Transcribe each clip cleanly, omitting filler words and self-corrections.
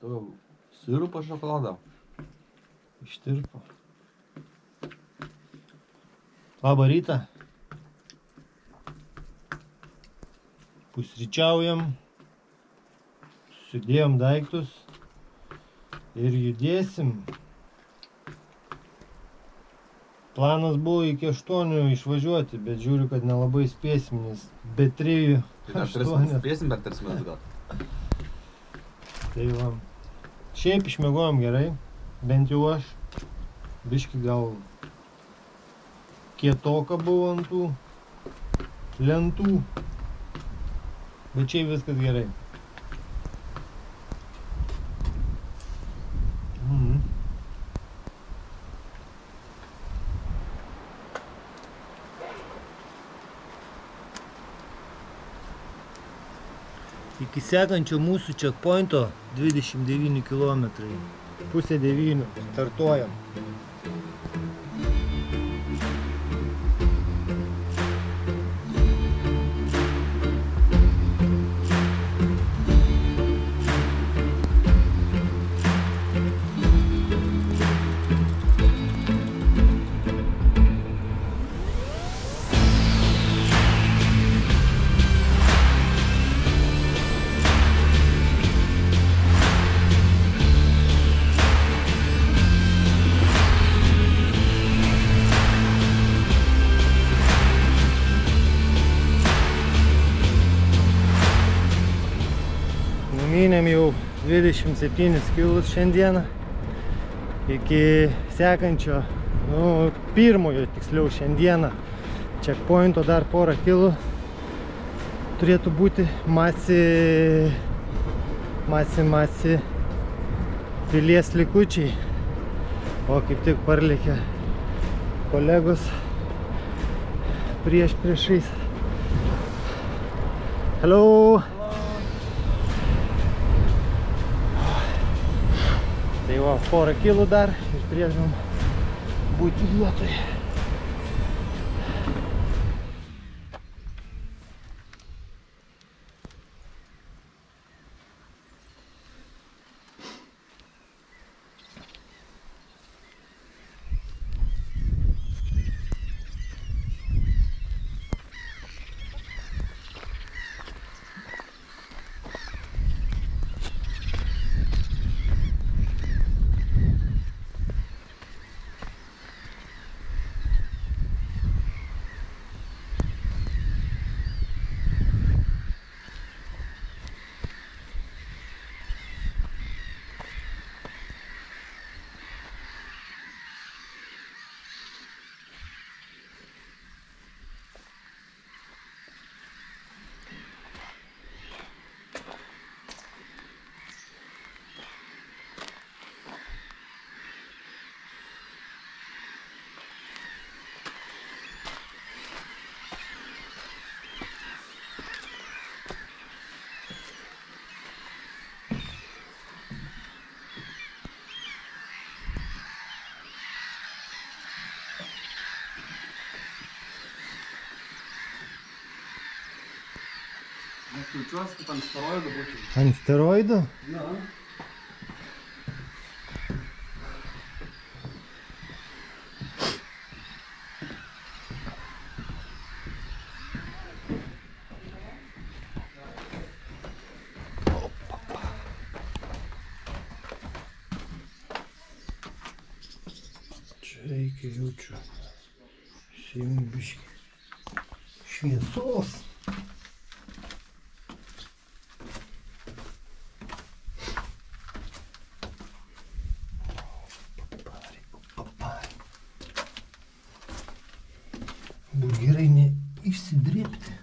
Tu sirupą šokoladą. Ištirpo. Labą rytą. Pusryčiaujam. Susidėjom daiktus. Ir judėsim. Planas buvo iki 8 išvažiuoti, bet žiūriu, kad nelabai spėsim, nes be 3 Tai dar 3 spėsim per 3 minutes gal. Tai va. Šiaip išmiegojom gerai, bent jau aš. Biški gal kietoka buvo ant tų lentų, bet šiaip viskas gerai. Iki sekančio mūsų checkpointo 29 km. Pusė 9. Startuojam. Numynėm jau 27 kilus šiandieną. Iki sekančio, pirmojo tiksliau šiandieną checkpointo dar porą kilų turėtų būti masi pilies likučiai. O kaip tik parlėkė kolegos priešais. Hello! Tai va, porą kilų dar ir turėtumėm būti vietoj. Aš jaučiuosi, kad ant steroidų būčiau. Ant steroidų? Na. Čia reikia jaučiu. Išsiimu biškį šviesos. Būt gerai neišsidrėpti.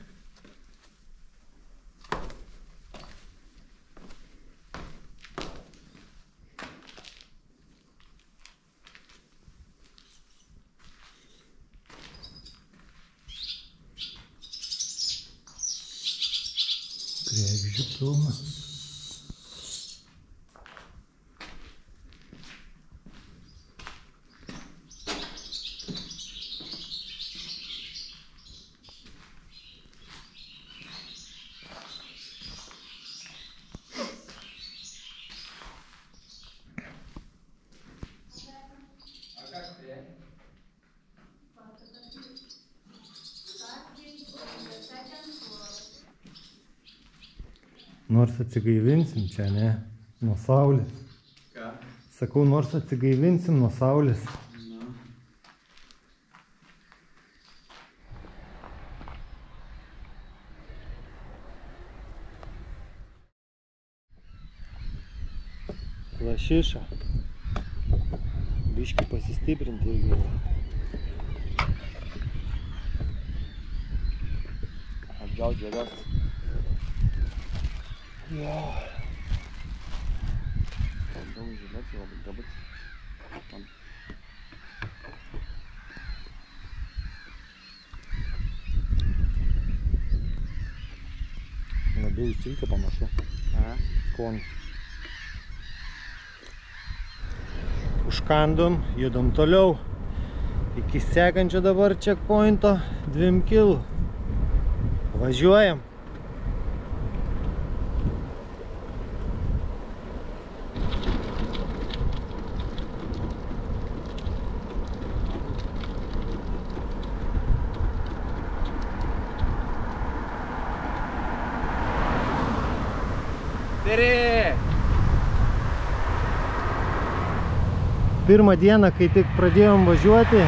Kregždžių pilna. Nors atsigaivinsim čia, ne? Nuo saulės. Ką? Sakau, nors atsigaivinsim nuo saulės. Na. Lašiša. Biškį pasistiprinti irgi. Atgaut jėgas. Jo. Daug žinot, jau galbūt. Labiau į silkę panašu. Skonis. Užkandom, judam toliau. Iki sekančio dabar checkpointo 2 kilų. Važiuojam. Pirmą dieną, kai tik pradėjom važiuoti,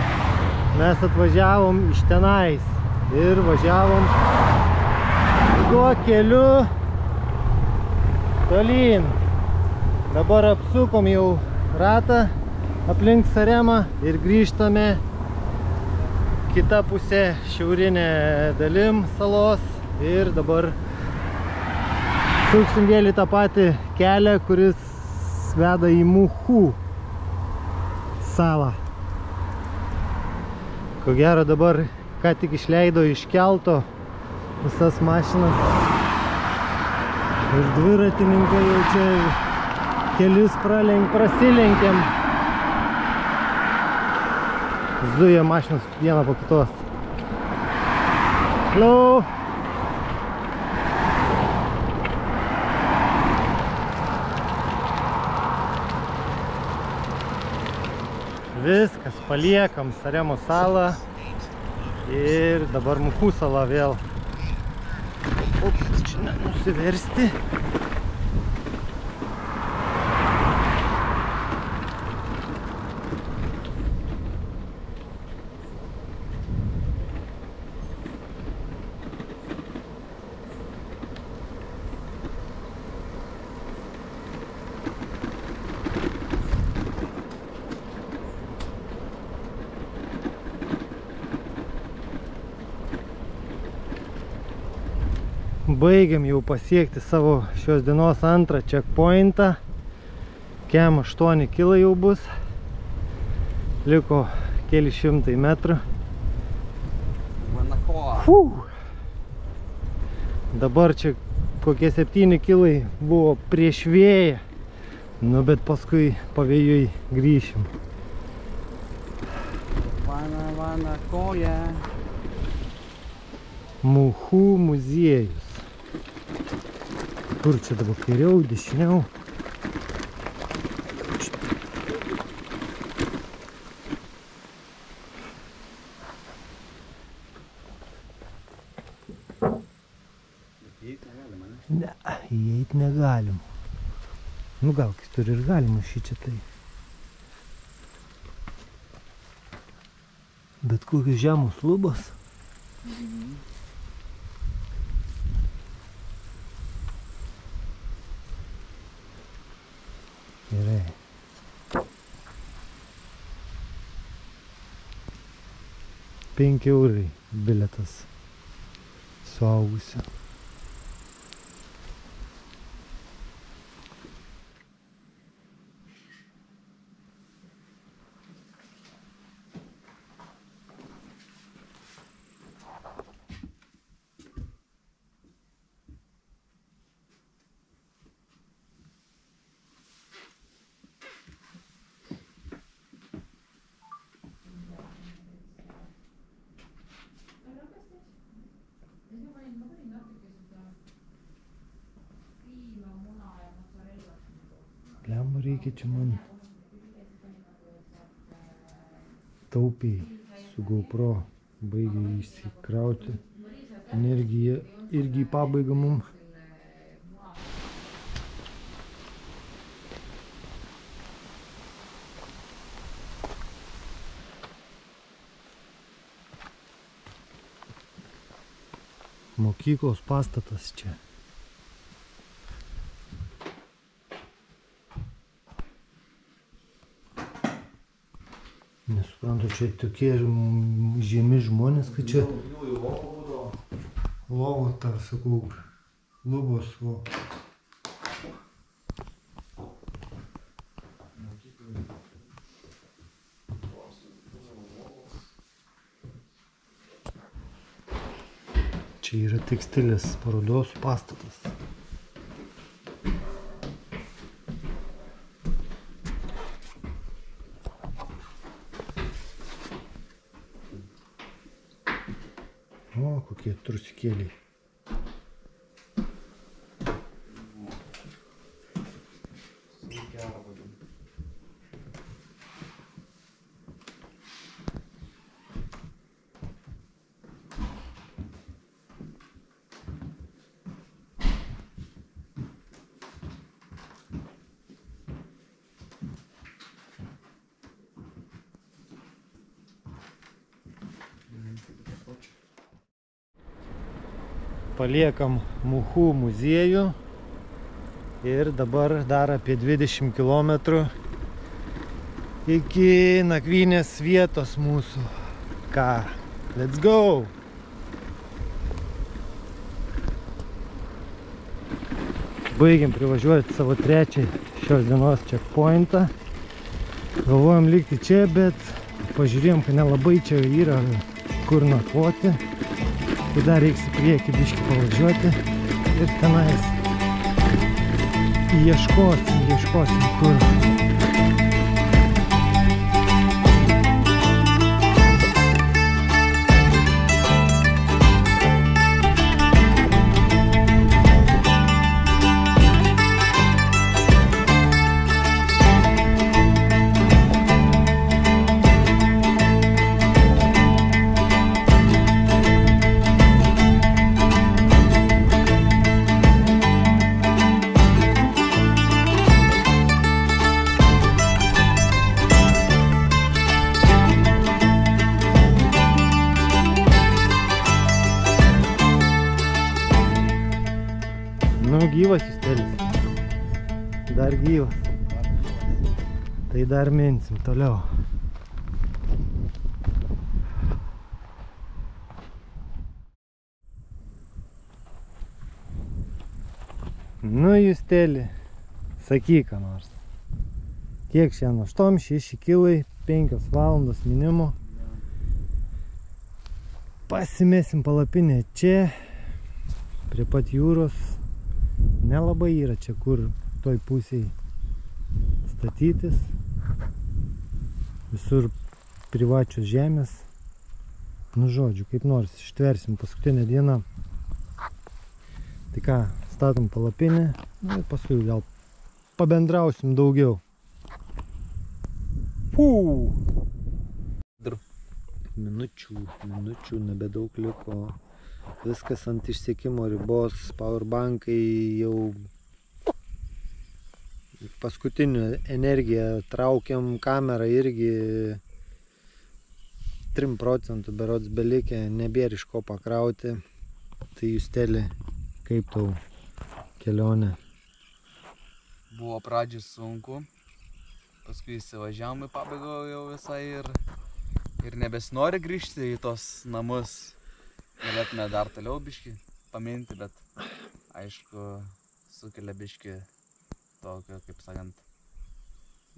mes atvažiavom iš tenais ir važiavom tuo keliu tolyn. Dabar apsukom jau ratą aplink Saremą ir grįžtame kitą pusę šiaurinę dalim salos ir dabar suksim vėl į tą patį kelią, kuris veda į Muhu salą. Ko gero dabar ką tik išleido iš kelto visas mašinas ir dviratininkai jau čia kelius prasilenkėm. Zuja mašinas vieną po kitos. Hello! Viskas, paliekam Saremo salą ir dabar Muhu salą vėl. Čia nenusiversti. Baigiam jau pasiekti savo šios dienos antrą checkpointą. Kem 8 kilai jau bus. Liko keli šimtai metrų. Dabar čia kokie 7 kilai buvo prieš vėją. Nu, bet paskui pavėjui grįšim. Vana koja. Muhu muziejus. Kur čia dabar kairiau, dešiniau? Ne, įeit negalim. Nu gal kitur ir galima šičia tai. Bet kokios žemos lubos. Gerai. €5 bilietas suaugusio. Lemba reikia čia man taupiai su GoPro baigia išsikrauti. Energija irgi į pabaigą mum. Mokyklos pastatas čia. Nesuprantu, čia tokie žemi žmonės, kad čia lovo, ta, sakau, lubos, o. Čia yra tekstilės parodos pastatas. O, kokie trusikėliai. Paliekam Muhu muziejų ir dabar dar apie 20 km iki nakvynės vietos mūsų. Ką? Let's go! Baigiam privažiuoti savo trečią šios dienos checkpointą. Galvojom likti čia, bet pažiūrėjom, kad nelabai čia yra kur nakvoti. Tai dar reiks į priekį biškį pavažiuoti ir tenais ieškosim kur. Nu, gyvas Justelis. Dar gyvas. Tai dar minsim toliau. Nu, Justeli, sakyk ką nors. Kiek šiandien? 8-6 kilai, 5 valandos minimo. Pasimesim palapinę čia, prie pat jūros. Nelabai yra čia kur toj pusėj statytis. Visur privačios žemės. Nu, žodžiu, kaip nors ištversim paskutinę dieną. Tai ką, statom palapinę, nu, ir paskui gal pabendrausim daugiau. Fuu! Minučių nebedaug liko. Viskas ant išsekimo ribos, powerbankai jau paskutinį energiją traukiam, kamerą irgi 3 procentų berods belikė, nebėra iš ko pakrauti. Tai Justeli, kaip tau kelionė? Buvo pradžiai sunku, paskui įsivažiavom į pabaigą jau visai ir nebesinori grįžti į tos namus. Galėtume dar toliau biškį paminti, bet aišku sukelia biškį tokio, kaip sakant,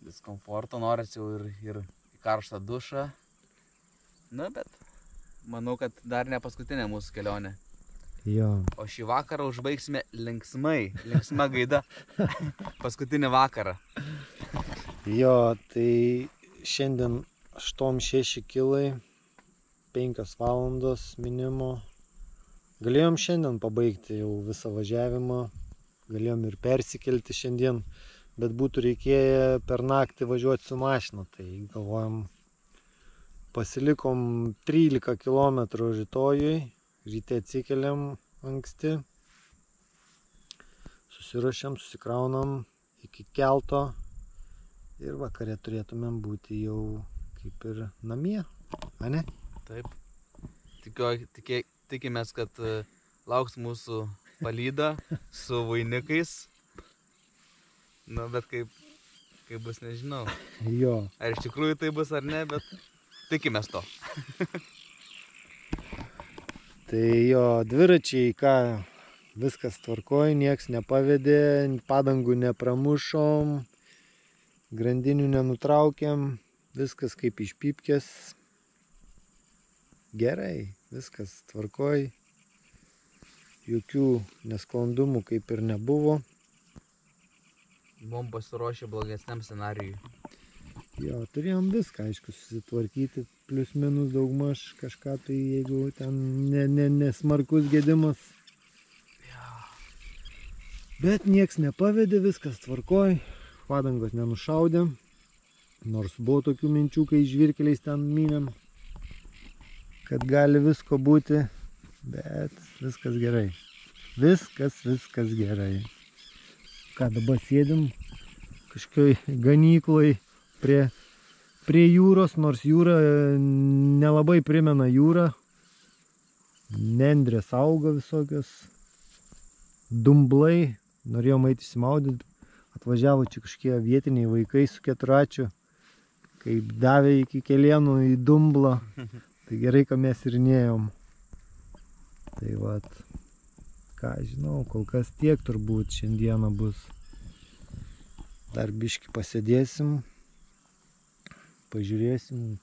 diskomforto, norisi jau ir į karštą dušą. Na, bet manau, kad dar ne paskutinė mūsų kelionė. Jo. O šį vakarą užbaigsime linksma gaida. Paskutinį vakarą. Jo, tai šiandien 8-6 kilai. 5 valandos minimo. Galėjom šiandien pabaigti jau visą važiavimą, galėjom ir persikelti šiandien, bet būtų reikėję per naktį važiuoti su mašina, tai galvojom, pasilikom 13 km rytojui, ryte atsikeliam anksti, susiruošiam, susikraunam iki kelto ir vakare turėtumėm būti jau kaip ir namie, ane? Taip. Tikimės, kad lauks mūsų palyda su vainikais. Nu, bet kaip bus, nežinau. Jo. Ar iš tikrųjų tai bus ar ne, bet tikimės to. Tai jo, dviračiai, ką, viskas tvarkoj, nieks nepavedė, padangų nepramušom, grandinių nenutraukėm, viskas kaip iš pypkės. Gerai, viskas tvarkoj, jokių nesklandumų kaip ir nebuvo. Buvom pasiruošę blogesniam scenarijui. Jo, turėjom viską, aišku, susitvarkyti, plius minus daugmaž kažką, tai jeigu ten nesmarkus gedimas. Bet nieks nepavedė, viskas tvarkoj, padangos nenušaudė, nors buvo tokių minčių, kai žvyrkeliais ten mynėm, kad gali visko būti, bet viskas gerai. Viskas gerai. Ką dabar sėdim kažkokioj ganykloj prie jūros, nors jūra nelabai primena jūrą. Nendrės auga visokios, dumblai, norėjom eiti išsimaudyti, atvažiavo čia kažkokie vietiniai vaikai su keturračiu, kaip davė iki kelienų į dumblą, tai gerai, ką mes ir nėjom. Tai vat, ką žinau, kol kas tiek turbūt šiandieną bus. Dar biškį pasėdėsim, pažiūrėsim.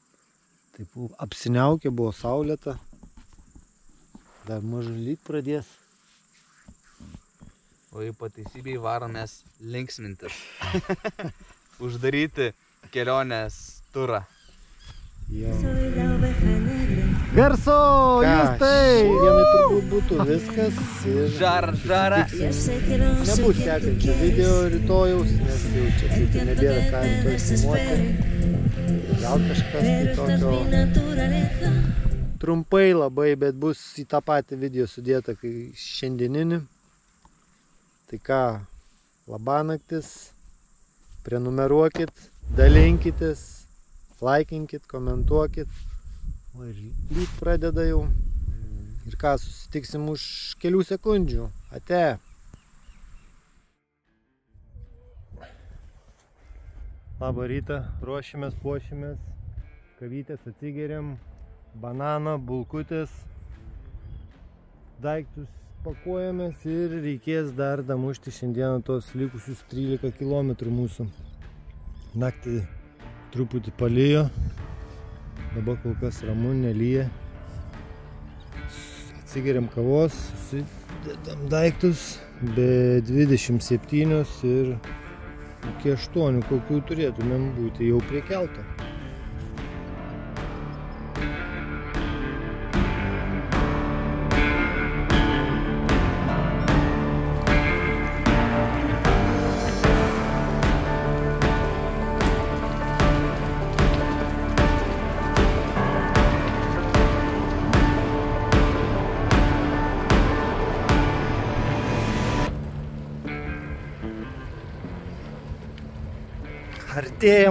Taip, apsiniaukė, buvo saulėta. Dar mažu lyt pradės. O į pateisybę varomės linksmintis. Uždaryti kelionės turą. Jo. Garso, jūs tai! Šiandienai turbūt būtų viskas. Žara. Nebus sekančio video rytojaus, nes jau čia kaip nebėra ką rytoj filmuoti. Gal kažkas tai tokio trumpai labai, bet bus į tą patį video sudėta kai šiandieninį. Tai ką, labanaktis, prenumeruokit, dalinkitės, laikinkit, komentuokit. O ir lyg pradeda jau. Ir ką, susitiksim už kelių sekundžių. Ate. Labą rytą, ruošimės, puošimės. Kavytės atsigeriam, bananą, bulkutės. Daiktus pakuojamės ir reikės dar damušti šiandieną tos likusius 13 km mūsų. Naktį truputį palijo. Dabar kol kas ramu, nelyja. Atsigeriam kavos, susidedam daiktus, be 27 ir iki 8 kokių turėtumėm būti jau prie kelto.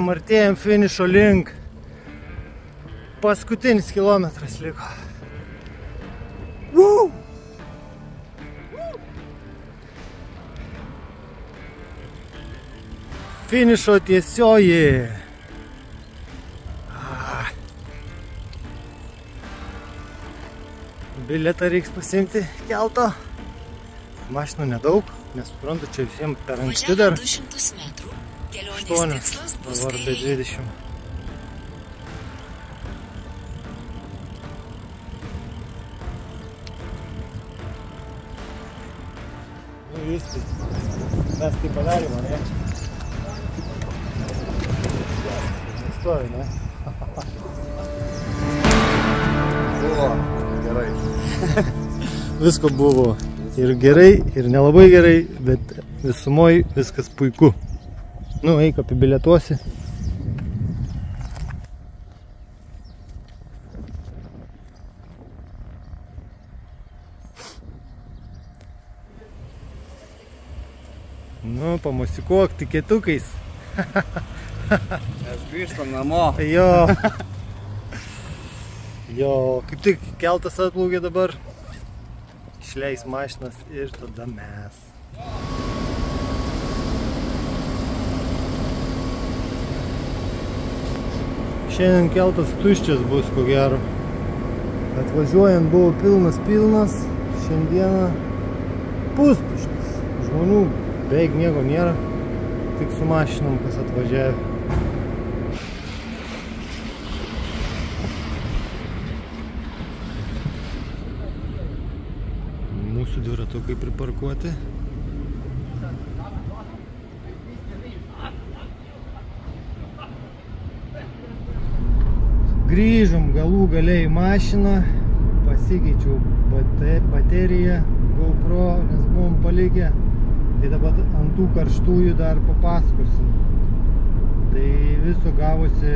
Artėjam finišo link. Paskutinis kilometras liko. Woo! Finišo tiesioji. Bilietą reiks pasiimti kelto. Mašinų nedaug, nesuprantu, čia visiems per anksti dar. 8, dabar be 20. Nu viskas, mes tai padarėm, ne? Nestovi, ne? Buvo gerai. Visko buvo ir gerai, ir nelabai gerai, bet visumoj viskas puiku. Nu, eik apibilietuosi. Nu, pamosikuok tikėtukais. Mes grįžtam namo. Jo. Jo, kaip tik keltas atplaukė dabar. išleis mašinas ir tada mes. Šiandien keltas tuščias bus, ko gero. Atvažiuojant buvo pilnas, šiandieną pustuštis. Žmonių beveik nieko nėra, tik su mašinom, kas atvažiavė. Mūsų dviratukai priparkuoti. Grįžom galų galiai į mašiną, pasikeičiau bateriją GoPro, nes buvom palikę. Tai dabar ant tų karštųjų dar papasakosim. Tai viso gavosi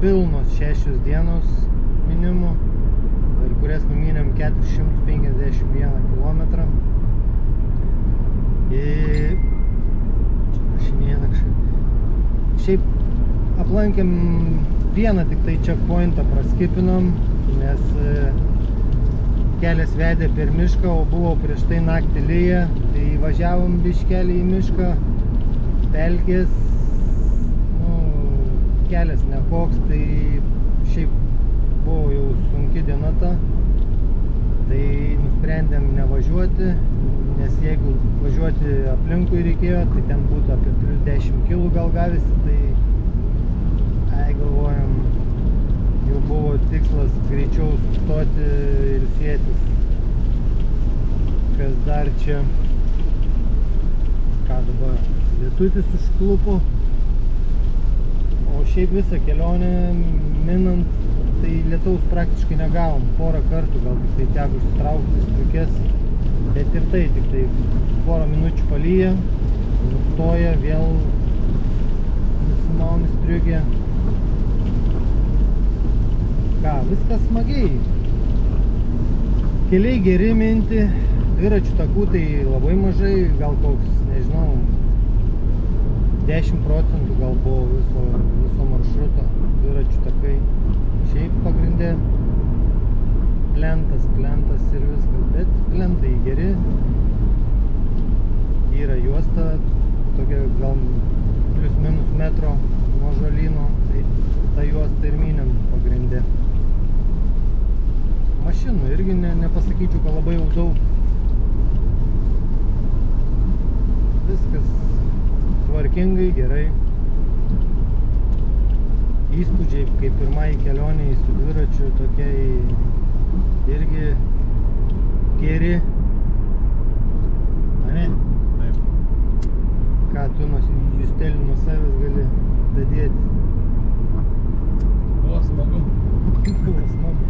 pilnos 6 dienos minimų, per kurias numynėm 451 kilometrą. Ir čia rašinėja nakščiai. Šiaip aplankėm vieną tik tai checkpointą praskipinom, nes kelias vedė per mišką, o buvo prieš tai naktį lyja, tai važiavom biškelį į mišką, pelkės, kelias nekoks, tai šiaip buvo jau sunki diena ta, tai nusprendėm nevažiuoti, nes jeigu važiuoti aplinkui reikėjo, tai ten būtų apie plus 10 kg gal gavisi, tai galvojam, jau buvo tikslas greičiau sustoti ir sėtis. Kas dar čia? Ką dabar? Lietutis užklupo. O šiaip visą kelionę minant, tai lietaus praktiškai negavom. Porą kartų gal tik tai teko išsitraukti striukes, bet ir tai tik tai porą minučių palyja, nustoja, vėl nusimauni striukę. Ką, viskas smagiai. Keliai geri minti, dviračių takų tai labai mažai, gal koks, nežinau, 10% gal buvo viso maršruto dviračių takai. Šiaip pagrindė plentas ir viskas, bet plentai geri. Yra juosta, tokia gal plius minus metro nuo žolyno, tai ta juosta ir mynėm pagrindė. Mašinų irgi nepasakyčiau, kad labai jau daug. Viskas tvarkingai, gerai. Įspūdžiai, kaip pirmai kelioniai su dviračiu, tokiai irgi geri. Ane? Taip. Ką tu justelį nuo savęs gali dadėti? Buvo smagu. Buvo smagu.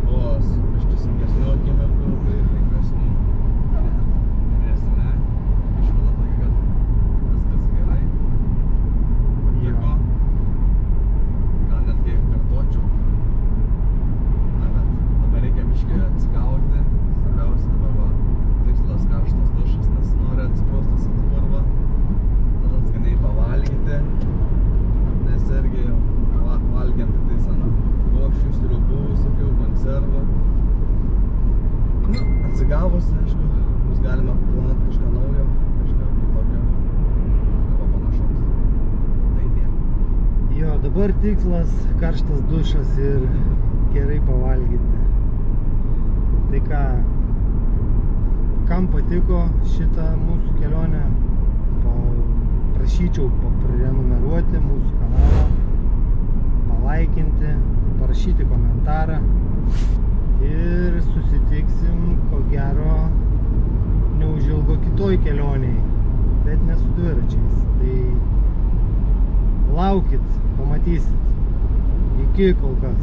Buvo biškai sunkesnių akimirkų ir lengvesnių. Vyresnė. Išvada tokia, kad viskas gerai. Patiko. Gal netgi kartuočiau. Na, bet dabar reikia biškai atsigauti. Svarbiausia dabar va tikslas karštas dušas, nes nori atsipraustas į purvą. Tada skaniai pavalgyti. Nes irgi valgiant tik tais ant košių, sriubų, visokių konservų. Atsigavus, aišku, bus galima planuoti kažką naujo, kažką kitokio, kažką panašaus. Tai tiek. Jo, dabar tikslas karštas dušas ir gerai pavalgyti. Tai ką, kam patiko šitą mūsų kelionę, prašyčiau prenumeruoti mūsų kanalą, palaikinti, parašyti komentarą ir susitiksim, ko gero, neužilgo kitoj kelioniai, bet ne su dviračiais. Tai laukit, pamatysit. Iki kol kas.